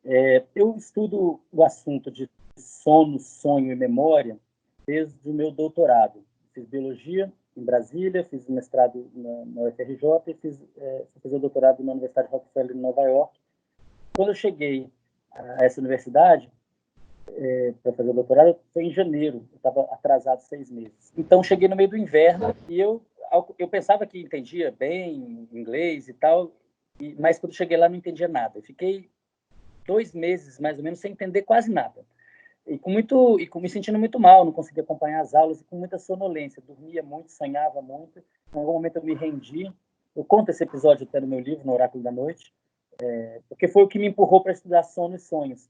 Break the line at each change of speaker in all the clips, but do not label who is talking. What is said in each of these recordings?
Eu estudo o assunto de sono, sonho e memória desde o meu doutorado. Fiz biologia em Brasília, fiz mestrado na UFRJ e fiz o doutorado na Universidade Rockefeller, em Nova York. Quando eu cheguei a essa universidade, para fazer o doutorado, foi em janeiro. Eu estava atrasado 6 meses. Então, cheguei no meio do inverno e eu pensava que entendia bem inglês e tal, mas quando cheguei lá não entendia nada. Eu fiquei 2 meses, mais ou menos, sem entender quase nada. E me sentindo muito mal, não conseguia acompanhar as aulas e com muita sonolência. Dormia muito, sonhava muito. Em algum momento eu me rendi. Eu conto esse episódio até no meu livro, no Oráculo da Noite, porque foi o que me empurrou para estudar sono e sonhos.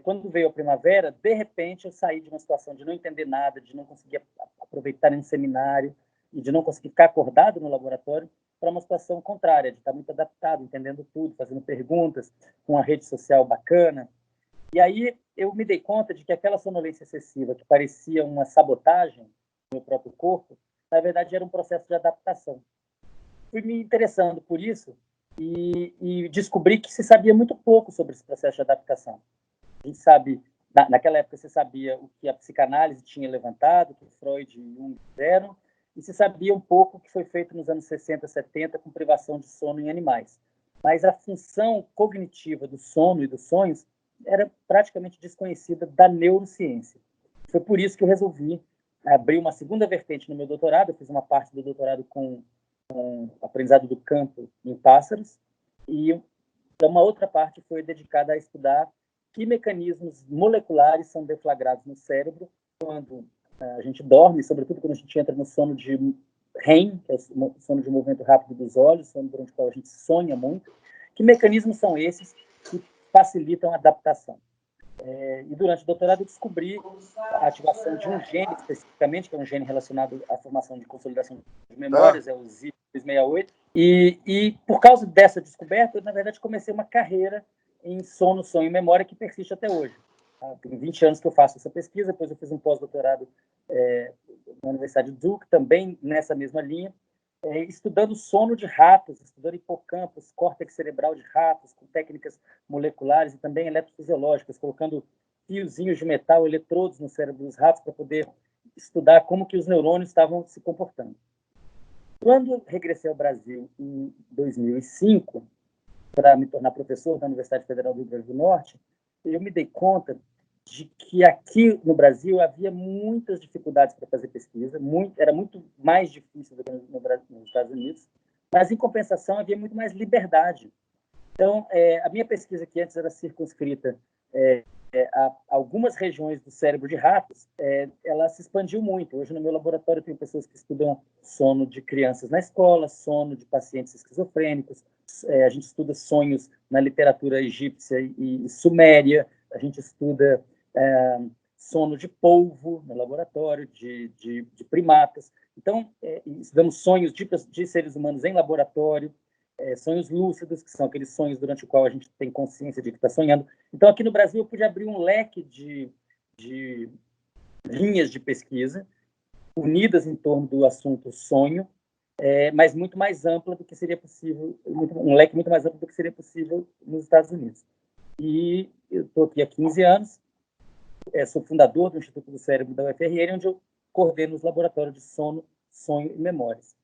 Quando veio a primavera, de repente eu saí de uma situação de não entender nada, de não conseguir aproveitar em um seminário e de não conseguir ficar acordado no laboratório, para uma situação contrária, de estar muito adaptado, entendendo tudo, fazendo perguntas, com uma rede social bacana. E aí eu me dei conta de que aquela sonolência excessiva, que parecia uma sabotagem no meu próprio corpo, na verdade era um processo de adaptação. Fui me interessando por isso e descobri que se sabia muito pouco sobre esse processo de adaptação. A gente sabe, naquela época se sabia o que a psicanálise tinha levantado, o que Freud e Jung fizeram, e se sabia um pouco o que foi feito nos anos 60, 70 com privação de sono em animais. Mas a função cognitiva do sono e dos sonhos era praticamente desconhecida da neurociência. Foi por isso que eu resolvi abrir uma segunda vertente no meu doutorado. Eu fiz uma parte do doutorado com aprendizado do campo em pássaros, e uma outra parte foi dedicada a estudar que mecanismos moleculares são deflagrados no cérebro quando a gente dorme, sobretudo quando a gente entra no sono de REM, que é o sono de movimento rápido dos olhos, sono durante o qual a gente sonha muito. Que mecanismos são esses que facilitam a adaptação? E durante o doutorado eu descobri a ativação de um gene especificamente, que é um gene relacionado à formação de consolidação de memórias, é o ZIP268. E por causa dessa descoberta, eu, na verdade, comecei uma carreira em sono, sonho e memória que persiste até hoje. Tem 20 anos que eu faço essa pesquisa, depois eu fiz um pós-doutorado na Universidade de Duke, também nessa mesma linha, estudando sono de ratos, estudando hipocampos, córtex cerebral de ratos, com técnicas moleculares e também eletrofisiológicas, colocando fiozinhos de metal, eletrodos no cérebro dos ratos para poder estudar como que os neurônios estavam se comportando. Quando regressei ao Brasil em 2005, para me tornar professor da Universidade Federal do Rio Grande do Norte, eu me dei conta de que aqui no Brasil havia muitas dificuldades para fazer pesquisa, era muito mais difícil do que nos Estados Unidos, mas, em compensação, havia muito mais liberdade. Então, a minha pesquisa, que antes era circunscrita a algumas regiões do cérebro de ratos, ela se expandiu muito. Hoje, no meu laboratório, tem pessoas que estudam sono de crianças na escola, sono de pacientes esquizofrênicos, a gente estuda sonhos na literatura egípcia e suméria, a gente estuda sono de polvo no laboratório, de primatas. Então, estudamos sonhos de seres humanos em laboratório, sonhos lúcidos, que são aqueles sonhos durante o qual a gente tem consciência de que está sonhando. Então, aqui no Brasil, eu pude abrir um leque de linhas de pesquisa unidas em torno do assunto sonho, mas muito mais ampla do que seria possível, um leque muito mais amplo do que seria possível nos Estados Unidos. E eu estou aqui há 15 anos, sou fundador do Instituto do Cérebro da UFRN, onde eu coordeno os laboratórios de sono, sonho e memórias.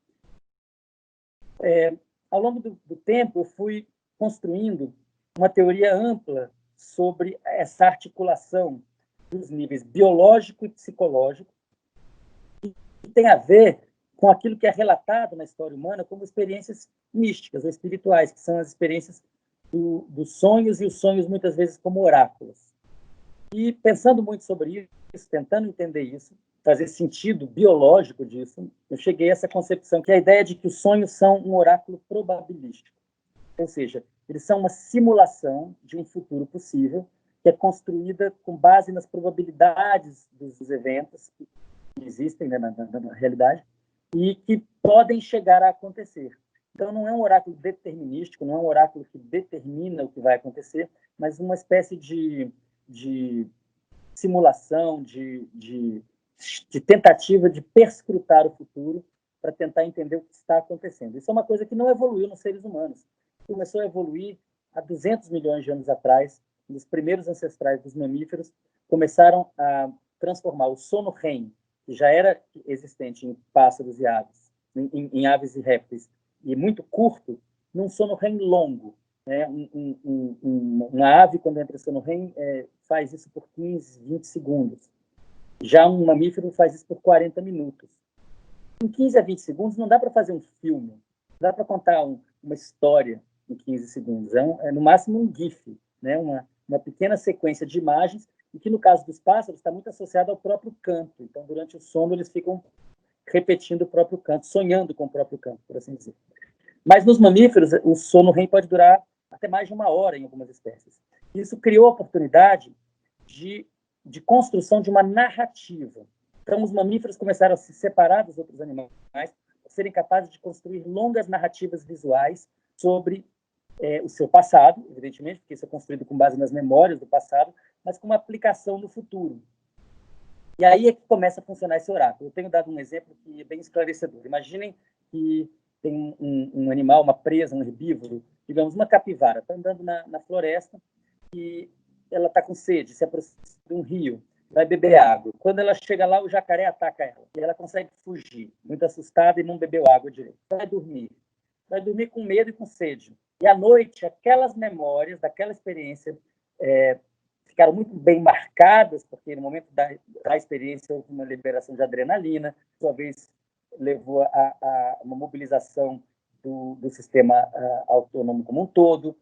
Ao longo do tempo, eu fui construindo uma teoria ampla sobre essa articulação dos níveis biológico e psicológico, que tem a ver com aquilo que é relatado na história humana como experiências místicas ou espirituais, que são as experiências dos sonhos, e os sonhos muitas vezes como oráculos. E pensando muito sobre isso, tentando entender isso, fazer sentido biológico disso, eu cheguei a essa concepção, que é a ideia de que os sonhos são um oráculo probabilístico. Ou seja, eles são uma simulação de um futuro possível, que é construída com base nas probabilidades dos eventos que existem, né, na realidade, e que podem chegar a acontecer. Então, não é um oráculo determinístico, não é um oráculo que determina o que vai acontecer, mas uma espécie de simulação, de tentativa de perscrutar o futuro para tentar entender o que está acontecendo. Isso é uma coisa que não evoluiu nos seres humanos. Começou a evoluir há 200 milhões de anos atrás, um dos primeiros ancestrais dos mamíferos, começaram a transformar o sono REM, que já era existente em pássaros e aves, em aves e répteis, e muito curto, num sono REM longo. Né? Uma ave, quando entra em sono REM, faz isso por 15, 20 segundos. Já um mamífero faz isso por 40 minutos. Em 15 a 20 segundos não dá para fazer um filme, não dá para contar uma história em 15 segundos. É no máximo um GIF, né? Uma pequena sequência de imagens, e que no caso dos pássaros está muito associado ao próprio canto. Então, durante o sono, eles ficam repetindo o próprio canto, sonhando com o próprio canto, por assim dizer. Mas nos mamíferos, o sono REM pode durar até mais de 1 hora em algumas espécies. Isso criou a oportunidade de construção de uma narrativa. Então, os mamíferos começaram a se separar dos outros animais, a serem capazes de construir longas narrativas visuais sobre o seu passado, evidentemente, porque isso é construído com base nas memórias do passado, mas com uma aplicação no futuro. E aí é que começa a funcionar esse oráculo. Eu tenho dado um exemplo que é bem esclarecedor. Imaginem que tem um animal, uma presa, um herbívoro, digamos, uma capivara, está andando na floresta e ela está com sede, se aproxima de um rio, vai beber água. Quando ela chega lá, o jacaré ataca ela e ela consegue fugir, muito assustada e não bebeu água direito. Vai dormir com medo e com sede. E à noite, aquelas memórias daquela experiência ficaram muito bem marcadas, porque no momento da experiência houve uma liberação de adrenalina, por sua vez levou a uma mobilização do sistema autônomo como um todo,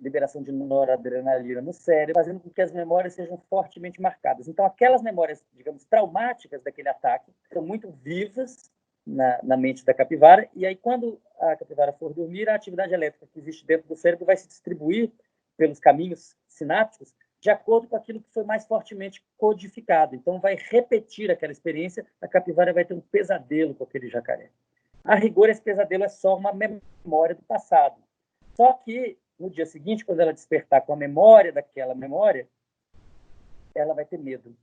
liberação de noradrenalina no cérebro, fazendo com que as memórias sejam fortemente marcadas. Então, aquelas memórias, digamos, traumáticas daquele ataque, são muito vivas na mente da capivara, e aí, quando a capivara for dormir, a atividade elétrica que existe dentro do cérebro vai se distribuir pelos caminhos sinápticos de acordo com aquilo que foi mais fortemente codificado. Então, vai repetir aquela experiência, a capivara vai ter um pesadelo com aquele jacaré. A rigor, esse pesadelo é só uma memória do passado. Só que, no dia seguinte, quando ela despertar com a memória daquela memória, ela vai ter medo.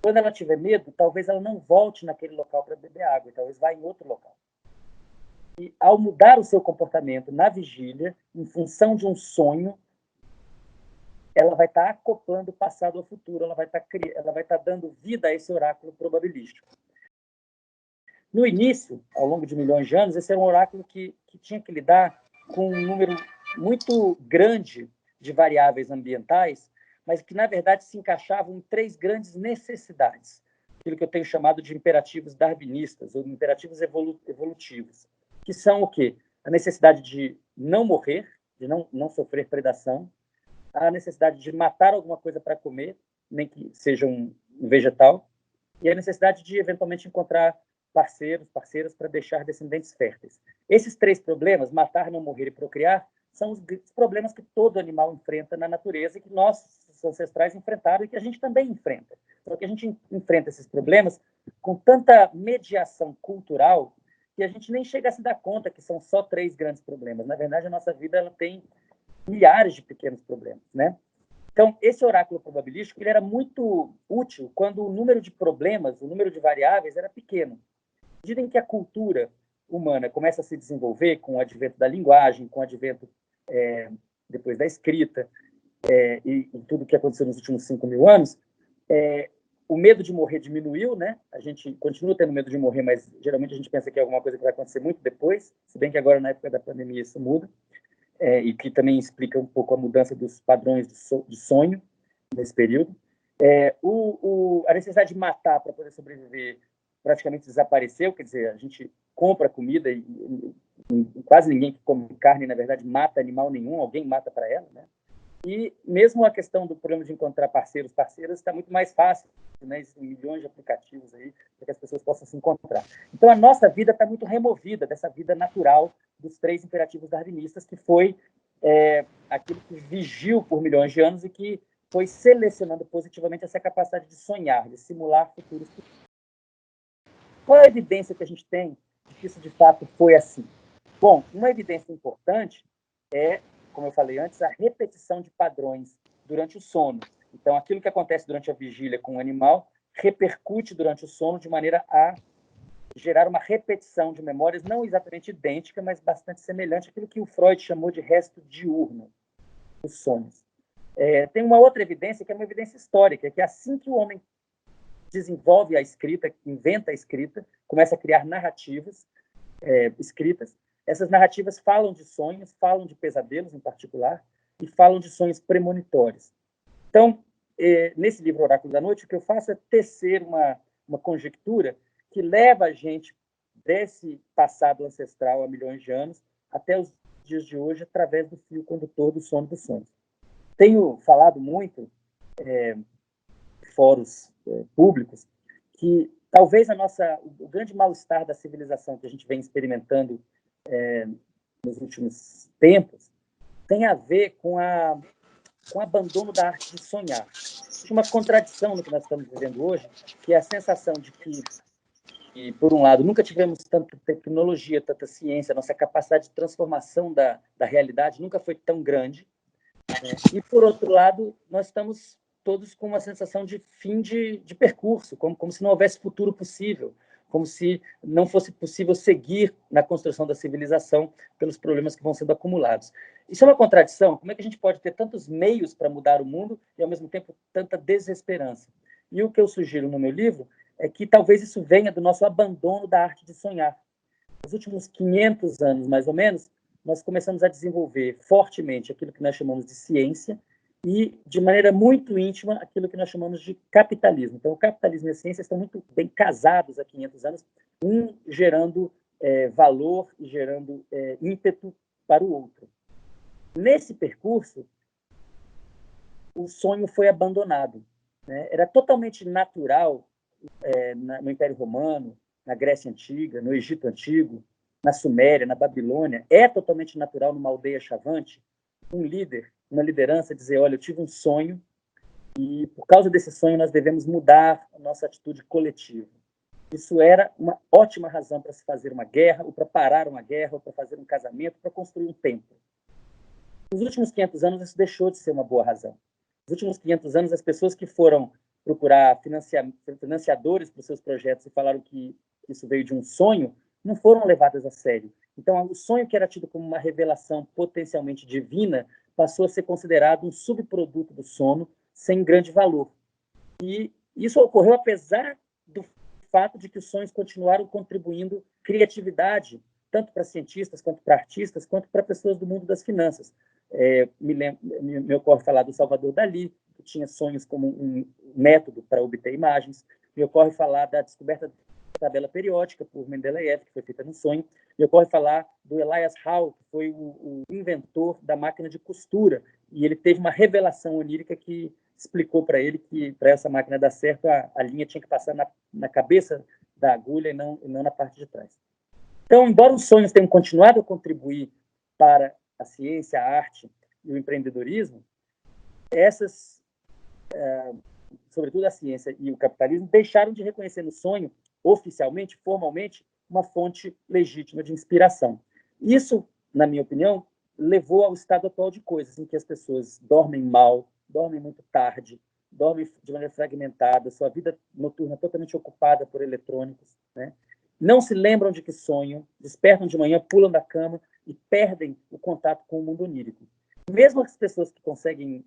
Quando ela tiver medo, talvez ela não volte naquele local para beber água, talvez vá em outro local. E, ao mudar o seu comportamento na vigília, em função de um sonho, ela vai estar acoplando o passado ao futuro, ela vai estar dando vida a esse oráculo probabilístico. No início, ao longo de milhões de anos, esse era um oráculo que tinha que lidar com um número muito grande de variáveis ambientais, mas que, na verdade, se encaixavam em 3 grandes necessidades, aquilo que eu tenho chamado de imperativos darwinistas, ou imperativos evolutivos, que são o quê? A necessidade de não morrer, de não sofrer predação, a necessidade de matar alguma coisa para comer, nem que seja um vegetal, e a necessidade de, eventualmente, encontrar parceiras para deixar descendentes férteis. Esses 3 problemas, matar, não morrer e procriar, são os problemas que todo animal enfrenta na natureza e que nossos ancestrais enfrentaram e que a gente também enfrenta. Só que a gente enfrenta esses problemas com tanta mediação cultural que a gente nem chega a se dar conta que são só 3 grandes problemas. Na verdade, a nossa vida ela tem milhares de pequenos problemas, né? Então, esse oráculo probabilístico ele era muito útil quando o número de problemas, o número de variáveis era pequeno. À medida em que a cultura humana começa a se desenvolver com o advento da linguagem, com o advento depois da escrita e tudo o que aconteceu nos últimos 5.000 anos, o medo de morrer diminuiu, né? A gente continua tendo medo de morrer, mas geralmente a gente pensa que é alguma coisa que vai acontecer muito depois, se bem que agora, na época da pandemia, isso muda. E que também explica um pouco a mudança dos padrões de sonho nesse período. A necessidade de matar para poder sobreviver praticamente desapareceu, quer dizer, a gente compra comida e quase ninguém que come carne, na verdade, mata animal nenhum, alguém mata para ela, né? E mesmo a questão do problema de encontrar parceiras está muito mais fácil, né? Existem milhões de aplicativos aí para que as pessoas possam se encontrar. Então, a nossa vida está muito removida dessa vida natural dos 3 imperativos darwinistas, que foi aquilo que vigiu por milhões de anos e que foi selecionando positivamente essa capacidade de sonhar, de simular futuros. Qual é a evidência que a gente tem de que isso, de fato, foi assim? Bom, uma evidência importante é, como eu falei antes, a repetição de padrões durante o sono. Então, aquilo que acontece durante a vigília com o animal repercute durante o sono de maneira a gerar uma repetição de memórias não exatamente idêntica, mas bastante semelhante àquilo que o Freud chamou de resto diurno dos sonhos. Tem uma outra evidência, que é uma evidência histórica, que é assim que o homem desenvolve a escrita, inventa a escrita, começa a criar narrativas escritas, essas narrativas falam de sonhos, falam de pesadelos em particular, e falam de sonhos premonitórios. Então, nesse livro Oráculo da Noite, o que eu faço é tecer uma conjectura que leva a gente desse passado ancestral há milhões de anos até os dias de hoje, através do fio condutor do sono dos sonhos. Tenho falado muito em fóruns públicos que talvez o grande mal-estar da civilização que a gente vem experimentando nos últimos tempos tem a ver com o abandono da arte de sonhar. Existe uma contradição no que nós estamos vivendo hoje, que é a sensação de que, por um lado, nunca tivemos tanta tecnologia, tanta ciência, nossa capacidade de transformação da realidade nunca foi tão grande, e, por outro lado, nós estamos todos com uma sensação de fim de percurso, como se não houvesse futuro possível, como se não fosse possível seguir na construção da civilização pelos problemas que vão sendo acumulados. Isso é uma contradição. Como é que a gente pode ter tantos meios para mudar o mundo e, ao mesmo tempo, tanta desesperança? E o que eu sugiro no meu livro é que talvez isso venha do nosso abandono da arte de sonhar. Nos últimos 500 anos, mais ou menos, nós começamos a desenvolver fortemente aquilo que nós chamamos de ciência e, de maneira muito íntima, aquilo que nós chamamos de capitalismo. Então, o capitalismo e a ciência estão muito bem casados há 500 anos, um gerando valor e gerando ímpeto para o outro. Nesse percurso, o sonho foi abandonado. Né? Era totalmente natural no Império Romano, na Grécia Antiga, no Egito Antigo, na Suméria, na Babilônia. É totalmente natural numa aldeia chavante um líder, uma liderança dizer, olha, eu tive um sonho e por causa desse sonho nós devemos mudar a nossa atitude coletiva. Isso era uma ótima razão para se fazer uma guerra, ou para parar uma guerra, ou para fazer um casamento, para construir um templo. Nos últimos 500 anos isso deixou de ser uma boa razão. Nos últimos 500 anos as pessoas que foram procurar financiadores para os seus projetos e falaram que isso veio de um sonho, não foram levadas a sério. Então, o sonho que era tido como uma revelação potencialmente divina passou a ser considerado um subproduto do sono sem grande valor. E isso ocorreu apesar do fato de que os sonhos continuaram contribuindo criatividade, tanto para cientistas, quanto para artistas, quanto para pessoas do mundo das finanças. Me ocorre falar do Salvador Dalí, que tinha sonhos como um método para obter imagens. Me ocorre falar da descoberta da tabela periódica por Mendeleev, que foi feita no sonho. Me ocorre falar do Elias Howe, que foi o inventor da máquina de costura, e ele teve uma revelação onírica que explicou para ele que, para essa máquina dar certo, a linha tinha que passar na cabeça da agulha e não na parte de trás. Então, embora os sonhos tenham continuado a contribuir para a ciência, a arte e o empreendedorismo, essas, sobretudo a ciência e o capitalismo, deixaram de reconhecer no sonho, oficialmente, formalmente, uma fonte legítima de inspiração. Isso, na minha opinião, levou ao estado atual de coisas, em que as pessoas dormem mal, dormem muito tarde, dormem de maneira fragmentada, sua vida noturna totalmente ocupada por eletrônicos, né? Não se lembram de que sonham, despertam de manhã, pulam da cama e perdem o contato com o mundo onírico. Mesmo as pessoas que conseguem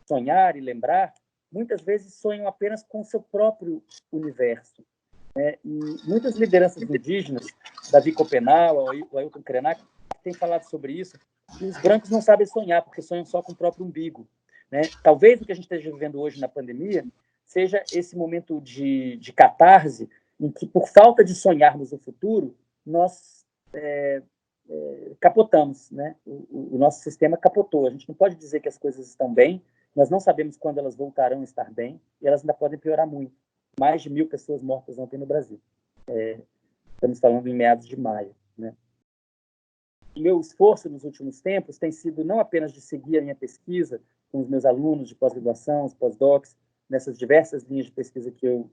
sonhar e lembrar, muitas vezes sonham apenas com o seu próprio universo. E muitas lideranças indígenas, Davi Copenau, o Ailton Krenak, têm falado sobre isso, e os brancos não sabem sonhar, porque sonham só com o próprio umbigo. Né? Talvez o que a gente esteja vivendo hoje na pandemia seja esse momento de catarse, em que, por falta de sonharmos o futuro, nós capotamos. Né? O nosso sistema capotou. A gente não pode dizer que as coisas estão bem, nós não sabemos quando elas voltarão a estar bem, e elas ainda podem piorar muito. Mais de 1.000 pessoas mortas ontem no Brasil. Estamos falando em meados de maio. Né? O meu esforço nos últimos tempos tem sido não apenas de seguir a minha pesquisa com os meus alunos de pós-graduação, os pós-docs, nessas diversas linhas de pesquisa que eu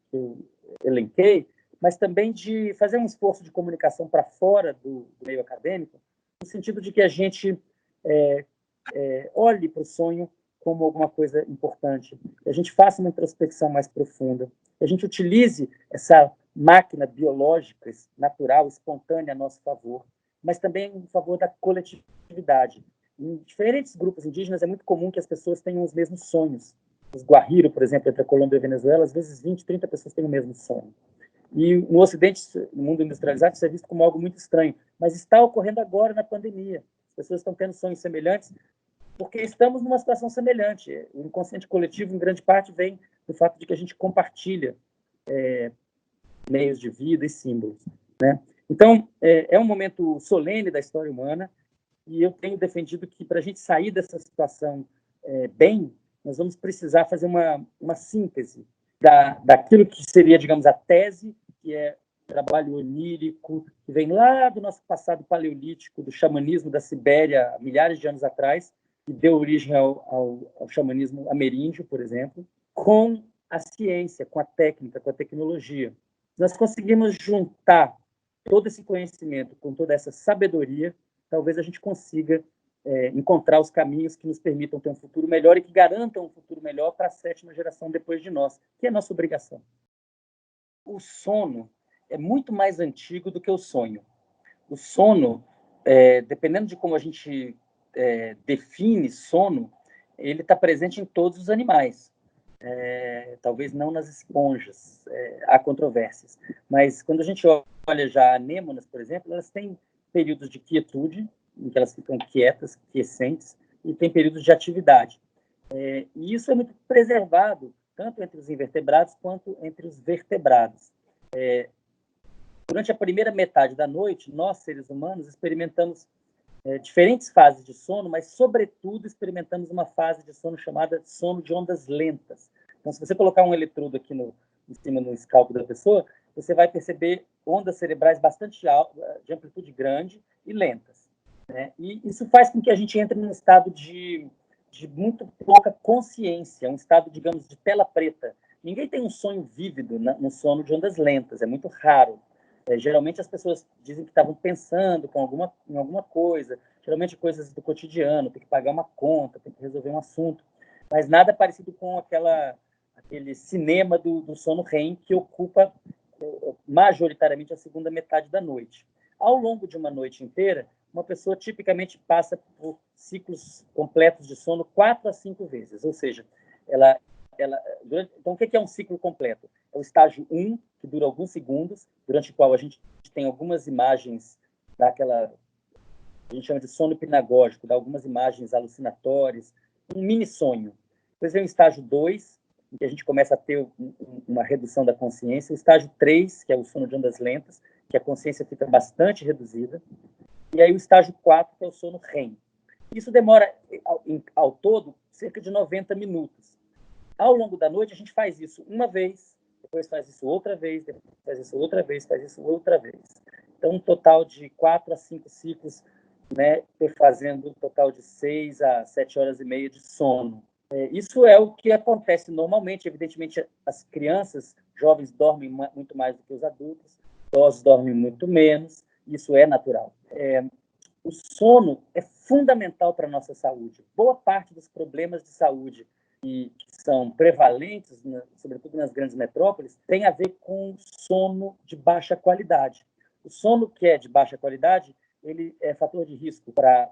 elenquei, mas também de fazer um esforço de comunicação para fora do meio acadêmico, no sentido de que a gente olhe para o sonho como alguma coisa importante, que a gente faça uma introspecção mais profunda, que a gente utilize essa máquina biológica, natural, espontânea a nosso favor, mas também em favor da coletividade. Em diferentes grupos indígenas é muito comum que as pessoas tenham os mesmos sonhos. Os Guajiro, por exemplo, entre a Colômbia e a Venezuela, às vezes 20, 30 pessoas têm o mesmo sonho. E no Ocidente, no mundo industrializado, isso é visto como algo muito estranho. Mas está ocorrendo agora na pandemia. As pessoas estão tendo sonhos semelhantes porque estamos numa situação semelhante. O inconsciente coletivo, em grande parte, vem do fato de que a gente compartilha meios de vida e símbolos, né? Então, é um momento solene da história humana e eu tenho defendido que, para a gente sair dessa situação bem, nós vamos precisar fazer uma síntese daquilo que seria, digamos, a tese, que é trabalho onírico, que vem lá do nosso passado paleolítico, do xamanismo da Sibéria, milhares de anos atrás, que deu origem ao xamanismo ameríndio, por exemplo, com a ciência, com a técnica, com a tecnologia. Nós conseguimos juntar todo esse conhecimento com toda essa sabedoria, talvez a gente consiga encontrar os caminhos que nos permitam ter um futuro melhor e que garantam um futuro melhor para a 7ª geração depois de nós, que é a nossa obrigação. O sono é muito mais antigo do que o sonho. O sono, dependendo de como a gente define sono, ele está presente em todos os animais. Talvez não nas esponjas, há controvérsias. Mas quando a gente olha já anêmonas, por exemplo, elas têm períodos de quietude, em que elas ficam quietas, quiescentes, e tem períodos de atividade. E isso é muito preservado, tanto entre os invertebrados quanto entre os vertebrados. Durante a primeira metade da noite, nós, seres humanos, experimentamos diferentes fases de sono, mas, sobretudo, experimentamos uma fase de sono chamada sono de ondas lentas. Então, se você colocar um eletrodo aqui em cima no scalp da pessoa, você vai perceber ondas cerebrais bastante altas, de amplitude grande e lentas, né? E isso faz com que a gente entre num estado de muito pouca consciência, um estado, digamos, de tela preta. Ninguém tem um sonho vívido no sono de ondas lentas, é muito raro. Geralmente as pessoas dizem que estavam pensando em alguma coisa, geralmente coisas do cotidiano, tem que pagar uma conta, tem que resolver um assunto, mas nada parecido com aquele cinema do sono REM que ocupa majoritariamente a segunda metade da noite. Ao longo de uma noite inteira, uma pessoa tipicamente passa por ciclos completos de sono 4 a 5 vezes, ou seja, então, o que é um ciclo completo? É o estágio 1, que dura alguns segundos, durante o qual a gente tem algumas imagens a gente chama de sono hipnagógico, dá algumas imagens alucinatórias, um mini sonho. Depois vem o estágio 2, em que a gente começa a ter uma redução da consciência. O estágio 3, que é o sono de ondas lentas, que a consciência fica bastante reduzida. E aí o estágio 4, que é o sono REM. Isso demora, ao todo, cerca de 90 minutos. Ao longo da noite, a gente faz isso uma vez, depois faz isso outra vez, depois faz isso outra vez, faz isso outra vez. Então, um total de 4 a 5 ciclos, né, fazendo um total de 6 a 7 horas e meia de sono. Isso é o que acontece normalmente. Evidentemente, as crianças, jovens, dormem muito mais do que os adultos, idosos dormem muito menos, isso é natural. O sono é fundamental para a nossa saúde. Boa parte dos problemas de saúde que são prevalentes, sobretudo nas grandes metrópoles, tem a ver com sono de baixa qualidade. O sono que é de baixa qualidade, ele é fator de risco para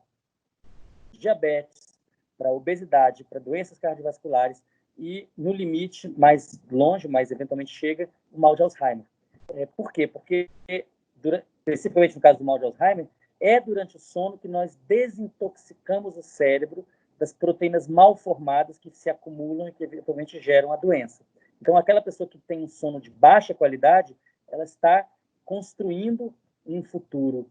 diabetes, para obesidade, para doenças cardiovasculares e, no limite, mais longe, mas eventualmente chega, o mal de Alzheimer. Por quê? Porque, principalmente no caso do mal de Alzheimer, é durante o sono que nós desintoxicamos o cérebro das proteínas mal formadas que se acumulam e que eventualmente geram a doença. Então, aquela pessoa que tem um sono de baixa qualidade, ela está construindo um futuro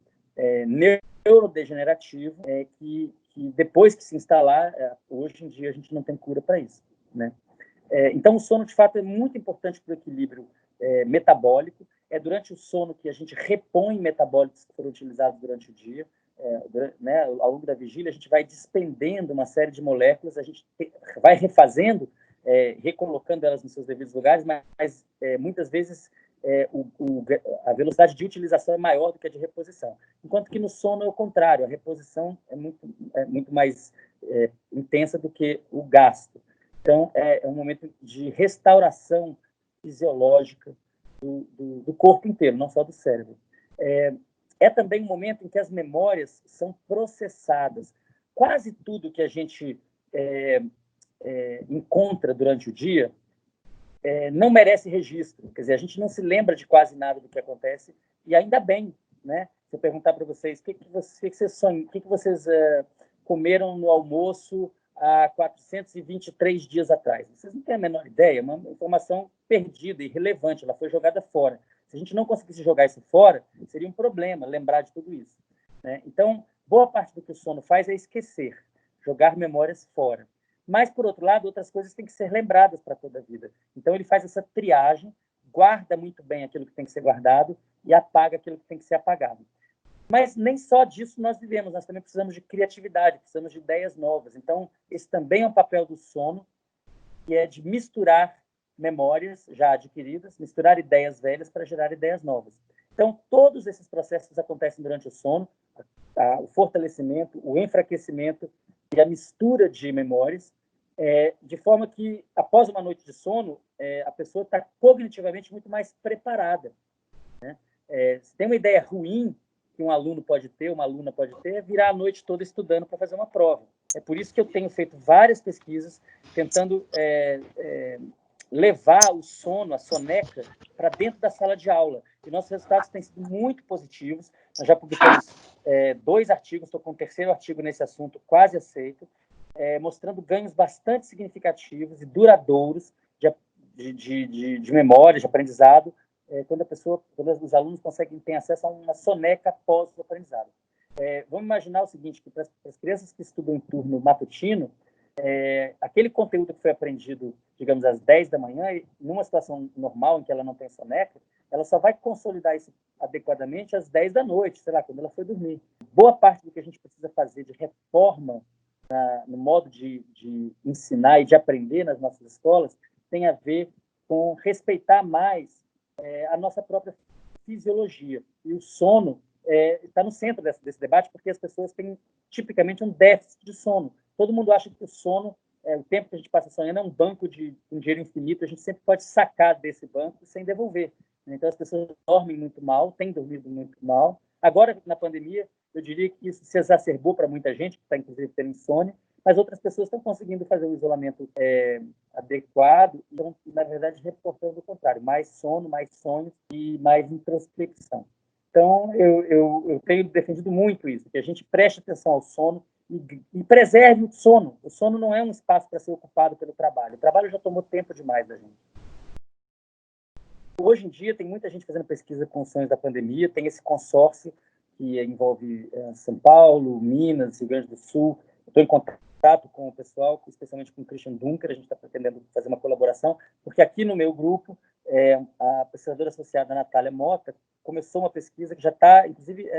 neurodegenerativo que depois que se instalar, hoje em dia a gente não tem cura para isso, né? Então, o sono, de fato, é muito importante para o equilíbrio metabólico. É durante o sono que a gente repõe metabólicos que foram utilizados durante o dia. Né, ao longo da vigília, a gente vai despendendo uma série de moléculas, a gente vai refazendo, recolocando elas nos seus devidos lugares, mas muitas vezes a velocidade de utilização é maior do que a de reposição. Enquanto que no sono é o contrário, a reposição é muito mais intensa do que o gasto. Então, é um momento de restauração fisiológica do corpo inteiro, não só do cérebro. É também um momento em que as memórias são processadas. quase tudo que a gente encontra durante o dia não merece registro. Quer dizer, a gente não se lembra de quase nada do que acontece, e ainda bem, né? Se eu perguntar para vocês o que vocês comeram no almoço há 423 dias atrás, vocês não têm a menor ideia, é uma informação perdida, irrelevante, ela foi jogada fora. Se a gente não conseguisse jogar isso fora, seria um problema lembrar de tudo isso, né? Então, boa parte do que o sono faz é esquecer, jogar memórias fora. Mas, por outro lado, outras coisas têm que ser lembradas para toda a vida. Então, ele faz essa triagem, guarda muito bem aquilo que tem que ser guardado e apaga aquilo que tem que ser apagado. Mas nem só disso nós vivemos, nós também precisamos de criatividade, precisamos de ideias novas. Então, esse também é um papel do sono, que é de misturar memórias já adquiridas, misturar ideias velhas para gerar ideias novas. Então, todos esses processos acontecem durante o sono, o fortalecimento, o enfraquecimento e a mistura de memórias, de forma que, após uma noite de sono, a pessoa está cognitivamente muito mais preparada, né? Se tem uma ideia ruim que um aluno pode ter, uma aluna pode ter, é virar a noite toda estudando para fazer uma prova. É por isso que eu tenho feito várias pesquisas tentando levar o sono, a soneca, para dentro da sala de aula. E nossos resultados têm sido muito positivos. Nós já publicamos 2 artigos, estou com o 3º artigo nesse assunto, quase aceito, mostrando ganhos bastante significativos e duradouros de memória, de aprendizado, quando os alunos ter acesso a uma soneca após o aprendizado. Vamos imaginar o seguinte, que para as crianças que estudam em turno matutino, aquele conteúdo que foi aprendido, digamos, às 10 da manhã, numa situação normal em que ela não tem soneca, ela só vai consolidar isso adequadamente às 10 da noite, sei lá, quando ela foi dormir. Boa parte do que a gente precisa fazer de reforma no modo de ensinar e de aprender nas nossas escolas tem a ver com respeitar mais a nossa própria fisiologia. E o sono está no centro desse debate, porque as pessoas têm tipicamente um déficit de sono. Todo mundo acha que o sono, o tempo que a gente passa sonhando, é um banco de um dinheiro infinito, a gente sempre pode sacar desse banco sem devolver. Então, as pessoas dormem muito mal, têm dormido muito mal. Agora, na pandemia, eu diria que isso se exacerbou para muita gente, que está, inclusive, tendo insônia, mas outras pessoas estão conseguindo fazer o isolamento adequado e estão, na verdade, reportando o contrário, mais sono, mais sonhos e mais introspecção. Então, eu tenho defendido muito isso, que a gente preste atenção ao sono e preserve o sono. O sono não é um espaço para ser ocupado pelo trabalho. O trabalho já tomou tempo demais da gente. Hoje em dia, tem muita gente fazendo pesquisa com os sonhos da pandemia, tem esse consórcio que envolve São Paulo, Minas, Rio Grande do Sul. Estou em contato com o pessoal, especialmente com o Christian Dunker, a gente está pretendendo fazer uma colaboração, porque aqui no meu grupo, a pesquisadora associada Natália Mota começou uma pesquisa que já está, inclusive,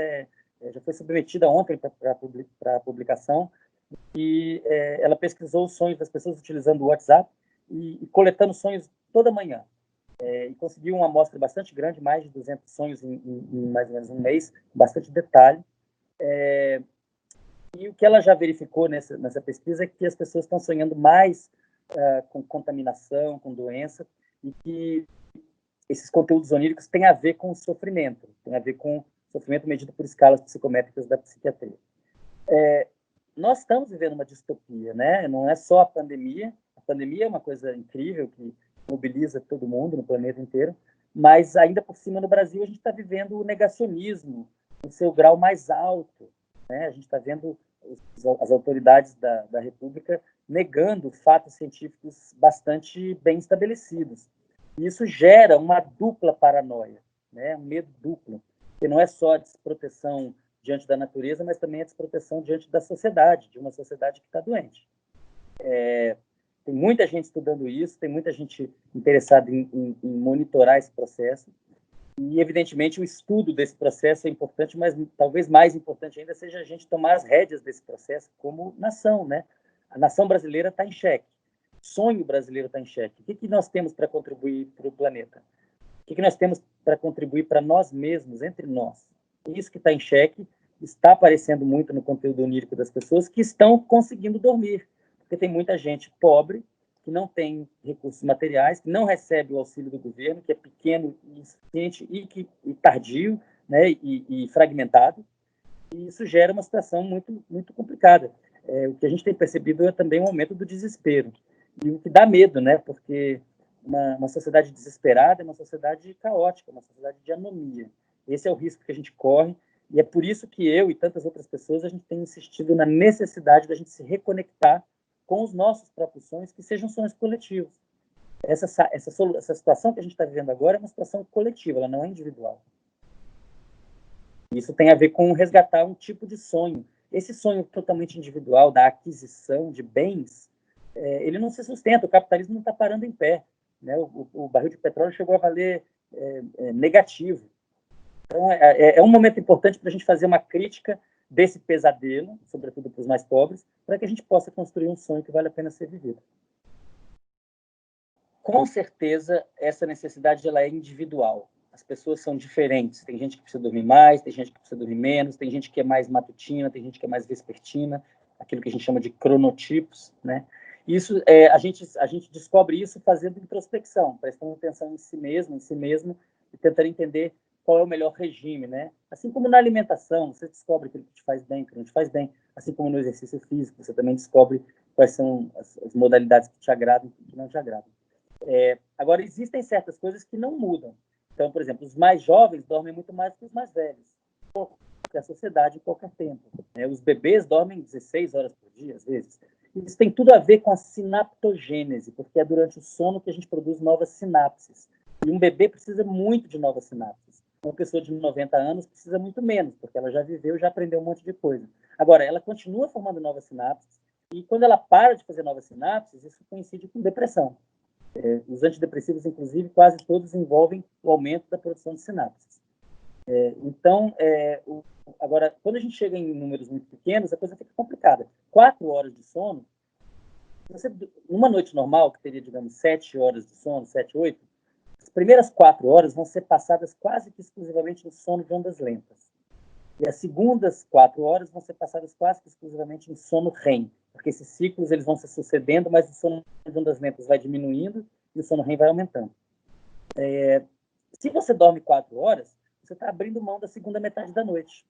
já foi submetida ontem para publicação, e ela pesquisou os sonhos das pessoas utilizando o WhatsApp e coletando sonhos toda manhã. E conseguiu uma amostra bastante grande, mais de 200 sonhos em mais ou menos um mês, com bastante detalhe. E o que ela já verificou nessa pesquisa é que as pessoas estão sonhando mais com contaminação, com doença, e que esses conteúdos oníricos têm a ver com o sofrimento, tem a ver com sofrimento medido por escalas psicométricas da psiquiatria. Nós estamos vivendo uma distopia, né? Não é só a pandemia é uma coisa incrível que mobiliza todo mundo no planeta inteiro, mas ainda por cima no Brasil a gente está vivendo o negacionismo no seu grau mais alto, né? A gente está vendo as autoridades da República negando fatos científicos bastante bem estabelecidos. E isso gera uma dupla paranoia, né? Um medo duplo, que não é só a desproteção diante da natureza, mas também a desproteção diante da sociedade, de uma sociedade que está doente. Tem muita gente estudando isso, tem muita gente interessada em monitorar esse processo, e, evidentemente, o estudo desse processo é importante, mas talvez mais importante ainda seja a gente tomar as rédeas desse processo como nação, né? A nação brasileira está em xeque, o sonho brasileiro está em xeque. O que nós temos para contribuir para o planeta? O que nós temos para contribuir para nós mesmos, entre nós? Isso que está em xeque está aparecendo muito no conteúdo onírico das pessoas que estão conseguindo dormir, porque tem muita gente pobre, que não tem recursos materiais, que não recebe o auxílio do governo, que é pequeno e insuficiente e tardio, né, e fragmentado, e isso gera uma situação muito, muito complicada. o que a gente tem percebido é também um aumento do desespero. E o que dá medo, né? Porque uma sociedade desesperada é uma sociedade caótica, uma sociedade de anomia. Esse é o risco que a gente corre, e é por isso que eu e tantas outras pessoas, a gente tem insistido na necessidade da gente se reconectar com os nossos próprios sonhos, que sejam sonhos coletivos. Essa situação que a gente está vivendo agora é uma situação coletiva, ela não é individual. Isso tem a ver com resgatar um tipo de sonho. Esse sonho totalmente individual, da aquisição de bens, ele não se sustenta, o capitalismo não está parando em pé. Né? O barril de petróleo chegou a valer negativo. Então, é um momento importante para a gente fazer uma crítica desse pesadelo, sobretudo para os mais pobres, para que a gente possa construir um sonho que vale a pena ser vivido. Com certeza, essa necessidade ela é individual. As pessoas são diferentes. Tem gente que precisa dormir mais, tem gente que precisa dormir menos, tem gente que é mais matutina, tem gente que é mais vespertina, aquilo que a gente chama de cronotipos, né? Isso, a gente descobre isso fazendo introspecção, prestando atenção em si mesmo, e tentando entender qual é o melhor regime, né? Assim como na alimentação, você descobre aquilo que te faz bem, que não te faz bem. Assim como no exercício físico, você também descobre quais são as modalidades que te agradam e que não te agradam. Agora, existem certas coisas que não mudam. Então, por exemplo, os mais jovens dormem muito mais que os mais velhos, porque a sociedade em qualquer tempo. Né? Os bebês dormem 16 horas por dia, às vezes. Isso tem tudo a ver com a sinaptogênese, porque é durante o sono que a gente produz novas sinapses. E um bebê precisa muito de novas sinapses. Uma pessoa de 90 anos precisa muito menos, porque ela já viveu, já aprendeu um monte de coisa. Agora, ela continua formando novas sinapses, e quando ela para de fazer novas sinapses, isso coincide com depressão. Os antidepressivos, inclusive, quase todos envolvem o aumento da produção de sinapses. Então, agora, quando a gente chega em números muito pequenos, a coisa fica complicada. 4 horas de sono, numa noite normal, que teria, digamos, 7 horas de sono, 7, 8, as primeiras 4 horas vão ser passadas quase que exclusivamente no sono de ondas lentas. E as segundas 4 horas vão ser passadas quase que exclusivamente em sono REM, porque esses ciclos eles vão se sucedendo, mas o sono de ondas lentas vai diminuindo e o sono REM vai aumentando. Se você dorme 4 horas, você está abrindo mão da segunda metade da noite.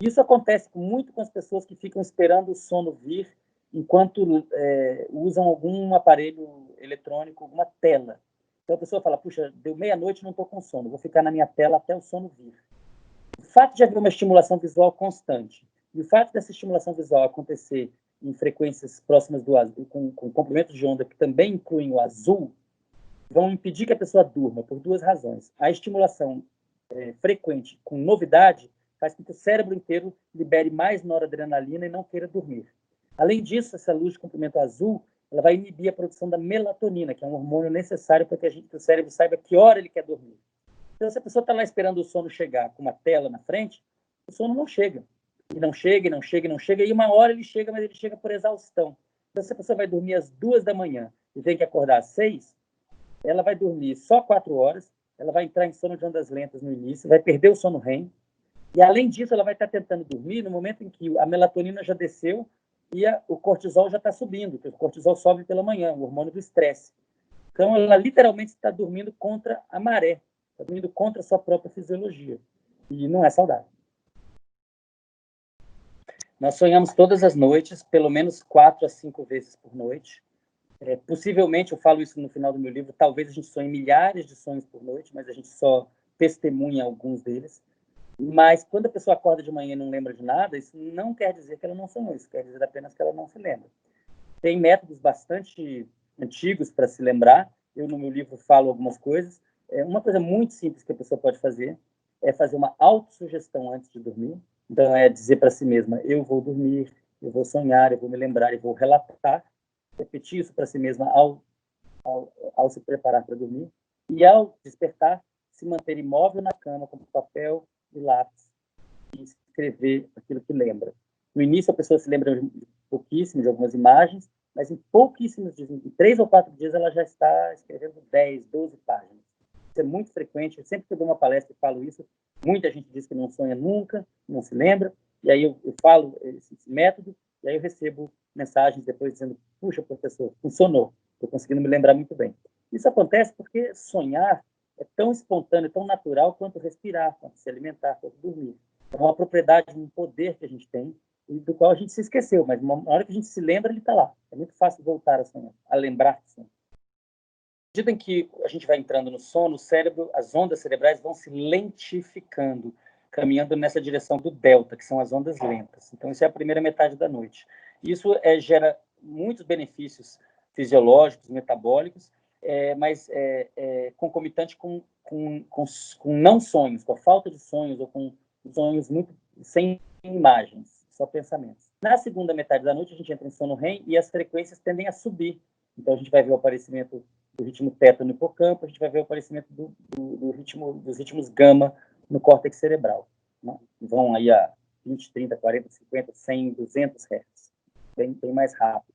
Isso acontece muito com as pessoas que ficam esperando o sono vir enquanto usam algum aparelho eletrônico, alguma tela. Então a pessoa fala, puxa, deu meia-noite, não estou com sono, vou ficar na minha tela até o sono vir. O fato de haver uma estimulação visual constante e o fato dessa estimulação visual acontecer em frequências próximas do azul, com comprimentos de onda que também incluem o azul, vão impedir que a pessoa durma por 2 razões. A estimulação frequente com novidade faz com que o cérebro inteiro libere mais noradrenalina e não queira dormir. Além disso, essa luz de comprimento azul ela vai inibir a produção da melatonina, que é um hormônio necessário para que o cérebro saiba que hora ele quer dormir. Então, se a pessoa está lá esperando o sono chegar com uma tela na frente, o sono não chega. E não chega, e não chega, e não chega. E uma hora ele chega, mas ele chega por exaustão. Então, se a pessoa vai dormir às 2 da manhã e tem que acordar às 6, ela vai dormir só 4 horas, ela vai entrar em sono de ondas lentas no início, vai perder o sono REM, e além disso ela vai estar tentando dormir no momento em que a melatonina já desceu e o cortisol já está subindo, porque o cortisol sobe pela manhã, o hormônio do estresse. Então ela literalmente está dormindo contra a maré, está dormindo contra a sua própria fisiologia, e não é saudável. Nós sonhamos todas as noites, pelo menos 4 a 5 vezes por noite. Possivelmente, eu falo isso no final do meu livro, talvez a gente sonhe milhares de sonhos por noite, mas a gente só testemunha alguns deles. Mas quando a pessoa acorda de manhã e não lembra de nada, isso não quer dizer que ela não sonhou, isso quer dizer apenas que ela não se lembra. Tem métodos bastante antigos para se lembrar, eu no meu livro falo algumas coisas. Uma coisa muito simples que a pessoa pode fazer é fazer uma autossugestão antes de dormir. Então, é dizer para si mesma, eu vou dormir, eu vou sonhar, eu vou me lembrar, eu vou relatar, repetir isso para si mesma ao se preparar para dormir, e ao despertar, se manter imóvel na cama com papel e lápis e escrever aquilo que lembra. No início, a pessoa se lembra de pouquíssimo, de algumas imagens, mas em pouquíssimos dias, em 3 ou 4 dias, ela já está escrevendo 10, 12 páginas. Isso é muito frequente. Sempre que eu dou uma palestra e falo isso, muita gente diz que não sonha nunca, não se lembra, e aí eu falo esse método, e aí eu recebo mensagens depois dizendo, puxa, professor, funcionou, estou conseguindo me lembrar muito bem. Isso acontece porque sonhar é tão espontâneo, tão natural quanto respirar, quanto se alimentar, quanto dormir. É uma propriedade, um poder que a gente tem, e do qual a gente se esqueceu, mas na hora que a gente se lembra, ele está lá. É muito fácil voltar a sonhar, a lembrar de sonhar. À medida em que a gente vai entrando no sono, o cérebro, as ondas cerebrais vão se lentificando, caminhando nessa direção do delta, que são as ondas lentas. Então, isso é a primeira metade da noite. Isso gera muitos benefícios fisiológicos, metabólicos, mas concomitante com não sonhos, com a falta de sonhos, ou com sonhos muito sem imagens, só pensamentos. Na segunda metade da noite, a gente entra em sono REM e as frequências tendem a subir. Então, a gente vai ver o aparecimento do ritmo teta no hipocampo, a gente vai ver o aparecimento dos ritmos gama no córtex cerebral. Né? Vão aí a 20, 30, 40, 50, 100, 200 Hz, bem mais rápido.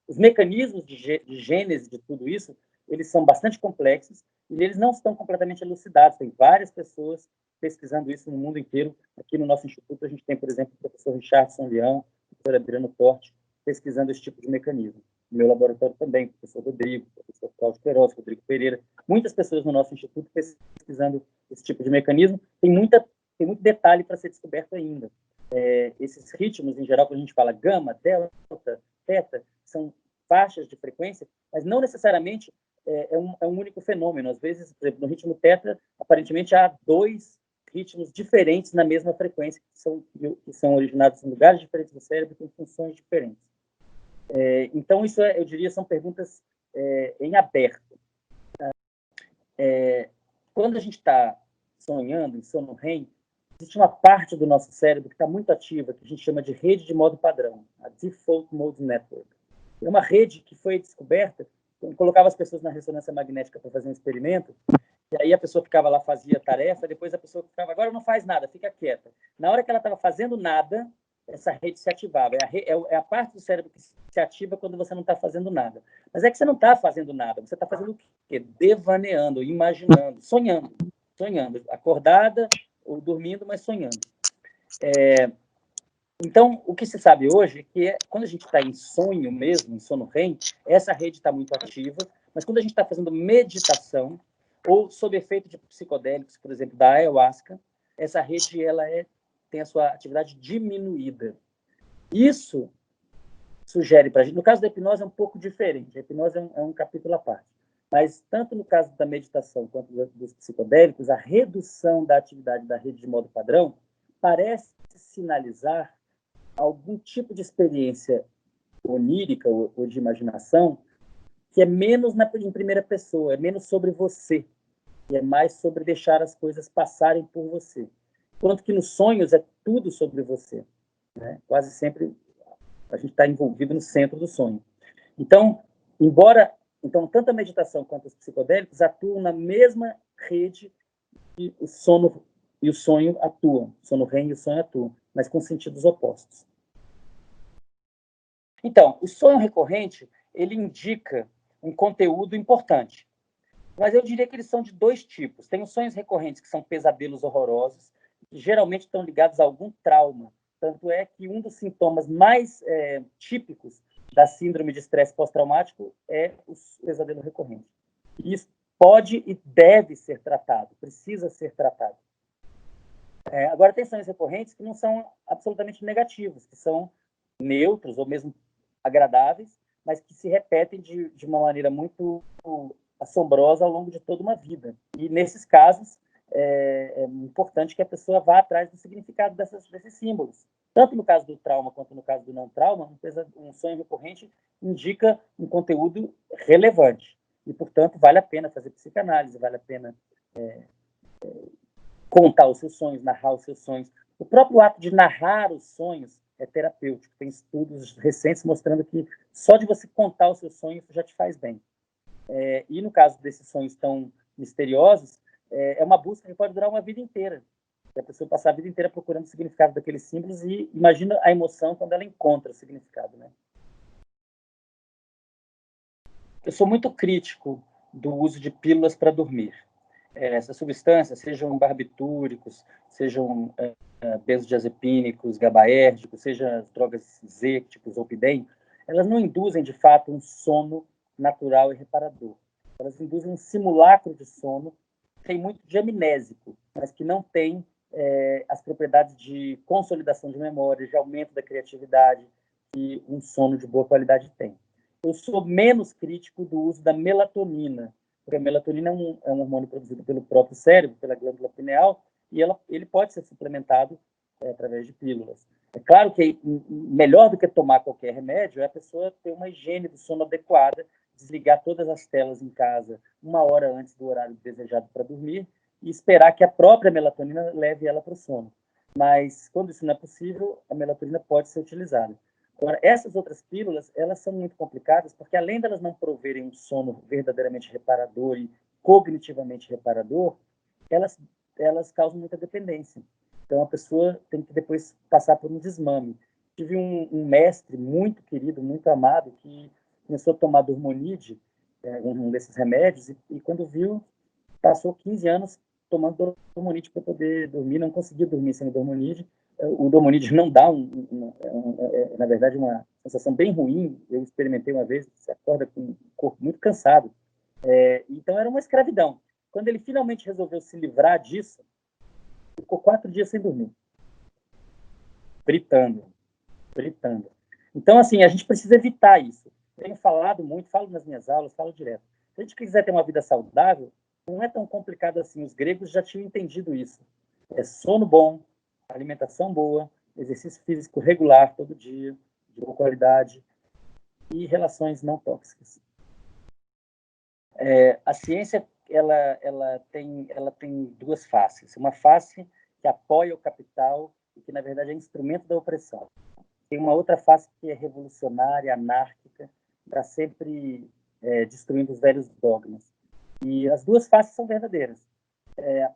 Os mecanismos de gênese de tudo isso, eles são bastante complexos e eles não estão completamente elucidados. Tem várias pessoas pesquisando isso no mundo inteiro. Aqui no nosso instituto, a gente tem, por exemplo, o professor Richardson Leão, o professor Adriano Torti, pesquisando esse tipo de mecanismo. No meu laboratório também, o professor Rodrigo, o professor Cláudio Queiroz, Rodrigo Pereira, muitas pessoas no nosso instituto pesquisando esse tipo de mecanismo. Tem muito detalhe para ser descoberto ainda. Esses ritmos, em geral, quando a gente fala gama, delta, teta, são faixas de frequência, mas não necessariamente é um único fenômeno. Às vezes, por exemplo, no ritmo teta, aparentemente há dois ritmos diferentes na mesma frequência, que são originados em lugares diferentes do cérebro, com funções diferentes. Então, isso, eu diria, são perguntas em aberto. Quando a gente está sonhando, em sono REM, existe uma parte do nosso cérebro que está muito ativa, que a gente chama de rede de modo padrão, a Default Mode Network. É uma rede que foi descoberta, colocava as pessoas na ressonância magnética para fazer um experimento, e aí a pessoa ficava lá, fazia tarefa, depois a pessoa ficava, agora não faz nada, fica quieta. Na hora que ela estava fazendo nada, essa rede se ativava. É a parte do cérebro que se ativa quando você não está fazendo nada. Mas é que você não está fazendo nada, você está fazendo o quê? Devaneando, imaginando, sonhando. Acordada ou dormindo, mas sonhando. Então, o que se sabe hoje é que quando a gente está em sonho mesmo, em sono REM, essa rede está muito ativa, mas quando a gente está fazendo meditação, ou sob efeito de psicodélicos, por exemplo, da ayahuasca, essa rede tem a sua atividade diminuída. Isso sugere para a gente, no caso da hipnose é um pouco diferente, a hipnose é um capítulo à parte, mas tanto no caso da meditação quanto dos psicodélicos, a redução da atividade da rede de modo padrão parece sinalizar algum tipo de experiência onírica ou de imaginação que é menos em primeira pessoa, é menos sobre você, e é mais sobre deixar as coisas passarem por você. Enquanto que nos sonhos é tudo sobre você. Né? Quase sempre a gente está envolvido no centro do sonho. Então, tanto a meditação quanto os psicodélicos atuam na mesma rede que o sono e o sonho atuam. O sono REM e o sonho atuam, mas com sentidos opostos. Então, o sonho recorrente, ele indica um conteúdo importante. Mas eu diria que eles são de dois tipos. Tem os sonhos recorrentes, que são pesadelos horrorosos, que geralmente estão ligados a algum trauma. Tanto é que um dos sintomas mais típicos da síndrome de estresse pós-traumático é o pesadelo recorrente. E isso pode e deve ser tratado, precisa ser tratado. Agora, tem sonhos recorrentes que não são absolutamente negativos, que são neutros ou mesmo agradáveis, mas que se repetem de uma maneira muito assombrosa ao longo de toda uma vida. E, nesses casos, é importante que a pessoa vá atrás do significado desses símbolos. Tanto no caso do trauma quanto no caso do não trauma, um sonho recorrente indica um conteúdo relevante. E, portanto, vale a pena fazer psicanálise, vale a pena contar os seus sonhos, narrar os seus sonhos. O próprio ato de narrar os sonhos é terapêutico. Tem estudos recentes mostrando que só de você contar os seus sonhos já te faz bem. E no caso desses sonhos tão misteriosos, é uma busca que pode durar uma vida inteira. E a pessoa passar a vida inteira procurando o significado daqueles símbolos e imagina a emoção quando ela encontra o significado, né? Eu sou muito crítico do uso de pílulas para dormir. Essas substâncias, sejam barbitúricos, sejam benzodiazepínicos, gabaérgicos, sejam as drogas Z, tipo Zolpidem, elas não induzem, de fato, um sono natural e reparador. Elas induzem um simulacro de sono, tem muito de amnésico, mas que não tem as propriedades de consolidação de memória, de aumento da criatividade que um sono de boa qualidade tem. Eu sou menos crítico do uso da melatonina, porque a melatonina é um hormônio produzido pelo próprio cérebro, pela glândula pineal, e ele pode ser suplementado através de pílulas. É claro que melhor do que tomar qualquer remédio é a pessoa ter uma higiene do sono adequada, desligar todas as telas em casa 1 hora antes do horário desejado para dormir e esperar que a própria melatonina leve ela para o sono. Mas, quando isso não é possível, a melatonina pode ser utilizada. Agora, essas outras pílulas, elas são muito complicadas, porque além delas não proverem um sono verdadeiramente reparador e cognitivamente reparador, elas causam muita dependência. Então, a pessoa tem que depois passar por um desmame. Tive um mestre muito querido, muito amado, que começou a tomar Dormonide, um desses remédios, e quando viu, passou 15 anos tomando Dormonide para poder dormir, não conseguia dormir sem o Dormonide. O Dormonide não dá, na verdade, uma sensação bem ruim. Eu experimentei uma vez, você acorda com o corpo muito cansado. Então, era uma escravidão. Quando ele finalmente resolveu se livrar disso, ficou 4 dias sem dormir, britando. Então, assim, a gente precisa evitar isso. Tenho falado muito, falo nas minhas aulas, falo direto. Se a gente quiser ter uma vida saudável, não é tão complicado assim. Os gregos já tinham entendido isso. É sono bom, alimentação boa, exercício físico regular todo dia, de boa qualidade, e relações não tóxicas. A ciência ela tem duas faces. Uma face que apoia o capital e que, na verdade, é instrumento da opressão. Tem uma outra face que é revolucionária, anárquica, está sempre destruindo os velhos dogmas. E as duas faces são verdadeiras.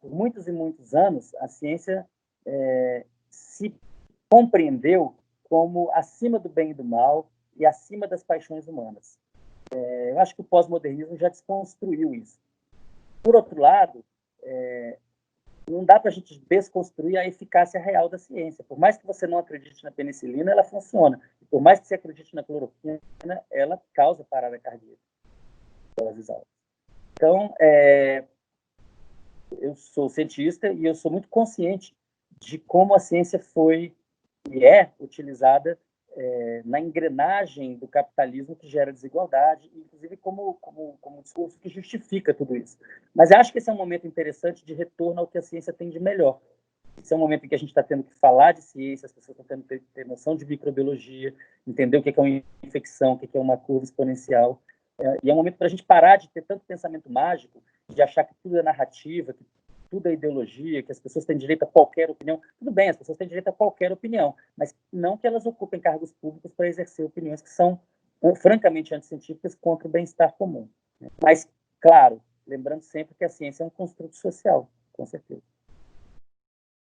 Por muitos e muitos anos, a ciência se compreendeu como acima do bem e do mal e acima das paixões humanas. Eu acho que o pós-modernismo já desconstruiu isso. Por outro lado, não dá para a gente desconstruir a eficácia real da ciência. Por mais que você não acredite na penicilina, ela funciona. Por mais que você acredite na cloroquina, ela causa parada cardíaca. Então, eu sou cientista e eu sou muito consciente de como a ciência foi e é utilizada na engrenagem do capitalismo que gera desigualdade, inclusive como discurso que justifica tudo isso. Mas eu acho que esse é um momento interessante de retorno ao que a ciência tem de melhor. Esse é um momento em que a gente está tendo que falar de ciência, as pessoas estão tendo que ter noção de microbiologia, entender o que é uma infecção, o que é uma curva exponencial. E é um momento para a gente parar de ter tanto pensamento mágico, de achar que tudo é narrativa, que tudo é ideologia, que as pessoas têm direito a qualquer opinião. Tudo bem, as pessoas têm direito a qualquer opinião, mas não que elas ocupem cargos públicos para exercer opiniões que são francamente anticientíficas contra o bem-estar comum. Mas, claro, lembrando sempre que a ciência é um construto social, com certeza.